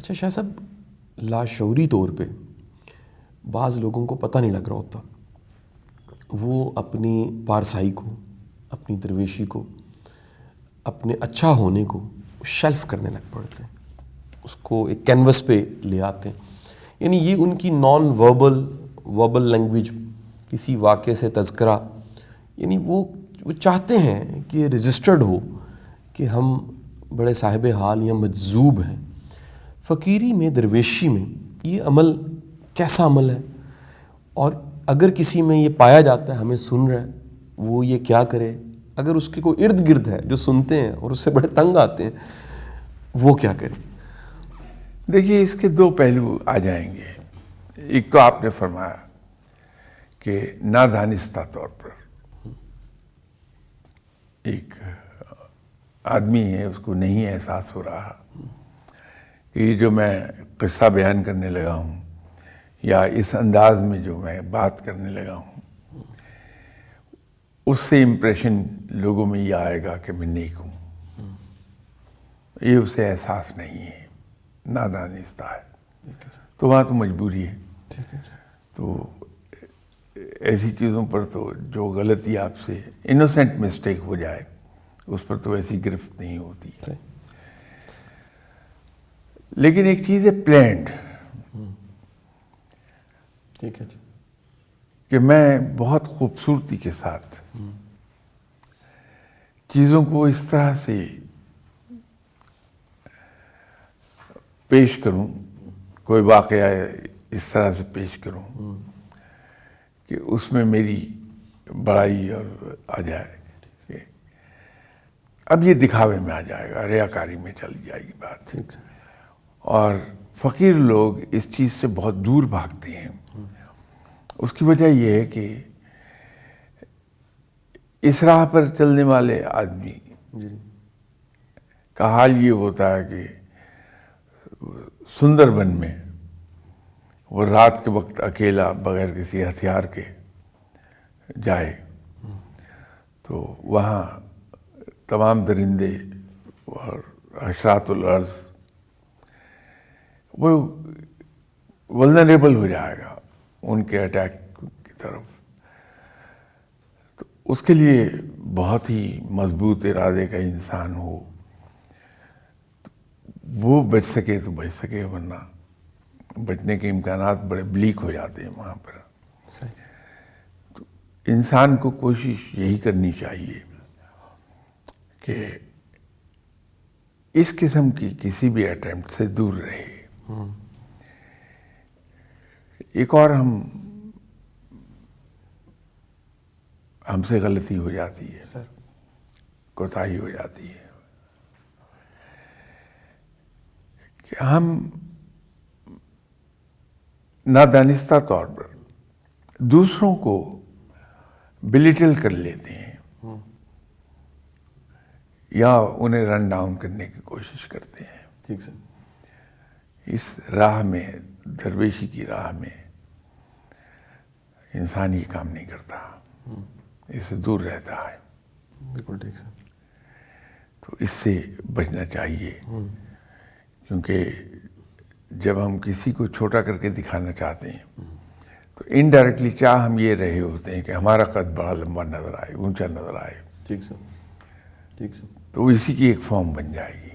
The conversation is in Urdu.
اچھا شاہ صاحب، لاشعوری طور پہ بعض لوگوں کو پتہ نہیں لگ رہا ہوتا، وہ اپنی پارسائی کو، اپنی درویشی کو، اپنے اچھا ہونے کو شیلف کرنے لگ پڑتے ہیں، اس کو ایک کینوس پہ لے آتے ہیں. یعنی یہ ان کی نان وربل لینگویج، کسی واقعے سے تذکرہ، یعنی وہ چاہتے ہیں کہ رجسٹرڈ ہو کہ ہم بڑے صاحب حال یا مجذوب ہیں. فقیری میں، درویشی میں یہ عمل کیسا عمل ہے؟ اور اگر کسی میں یہ پایا جاتا ہے، ہمیں سن رہا ہے، وہ یہ کیا کرے؟ اگر اس کے کوئی ارد گرد ہے جو سنتے ہیں اور اس سے بڑے تنگ آتے ہیں، وہ کیا کرے؟ دیکھیے، اس کے دو پہلو آ جائیں گے. ایک تو آپ نے فرمایا کہ نادانستہ طور پر ایک آدمی ہے، اس کو نہیں احساس ہو رہا کہ یہ جو میں قصہ بیان کرنے لگا ہوں یا اس انداز میں جو میں بات کرنے لگا ہوں، اس سے امپریشن لوگوں میں یہ آئے گا کہ میں نیک ہوں. یہ اسے احساس نہیں ہے، نادانستہ ہے. تو وہاں تو مجبوری ہے. تو ایسی چیزوں پر تو جو غلطی آپ سے انوسینٹ مسٹیک ہو جائے، اس پر تو ایسی گرفت نہیں ہوتی. لیکن ایک چیز ہے پلینڈ، ٹھیک ہے جی، کہ میں بہت خوبصورتی کے ساتھ چیزوں کو اس طرح سے پیش کروں، کوئی واقعہ اس طرح سے پیش کروں کہ اس میں میری بڑائی اور آ جائے کہ اب یہ دکھاوے میں آ جائے گا، ریاکاری میں چلی جائے گی بات. اور فقیر لوگ اس چیز سے بہت دور بھاگتے ہیں. اس کی وجہ یہ ہے کہ اس راہ پر چلنے والے آدمی کا حال یہ ہوتا ہے کہ سندر بن میں وہ رات کے وقت اکیلا بغیر کسی ہتھیار کے جائے تو وہاں تمام درندے اور حشرات الارض وہ ولنریبل ہو جائے گا ان کے اٹیک کی طرف. تو اس کے لیے بہت ہی مضبوط ارادے کا انسان ہو، وہ بچ سکے تو بچ سکے، ورنہ بچنے کے امکانات بڑے بلیک ہو جاتے ہیں وہاں پر. تو انسان کو کوشش یہی کرنی چاہیے کہ اس قسم کی کسی بھی اٹیمپٹ سے دور رہے. ایک اور ہم سے غلطی ہو جاتی ہے، کوتاہی ہو جاتی ہے کہ ہم نادانستہ طور پر دوسروں کو بلیٹل کر لیتے ہیں یا انہیں رن ڈاؤن کرنے کی کوشش کرتے ہیں. ٹھیک سر. اس راہ میں، درویشی کی راہ میں انسان یہ کام نہیں کرتا، اس سے دور رہتا ہے. بالکل ٹھیک سر. تو اس سے بچنا چاہیے، کیونکہ جب ہم کسی کو چھوٹا کر کے دکھانا چاہتے ہیں تو انڈائریکٹلی چاہ ہم یہ رہے ہوتے ہیں کہ ہمارا قد بڑا لمبا نظر آئے، اونچا نظر آئے. ٹھیک سر. ٹھیک سر. تو اسی کی ایک فارم بن جائے گی.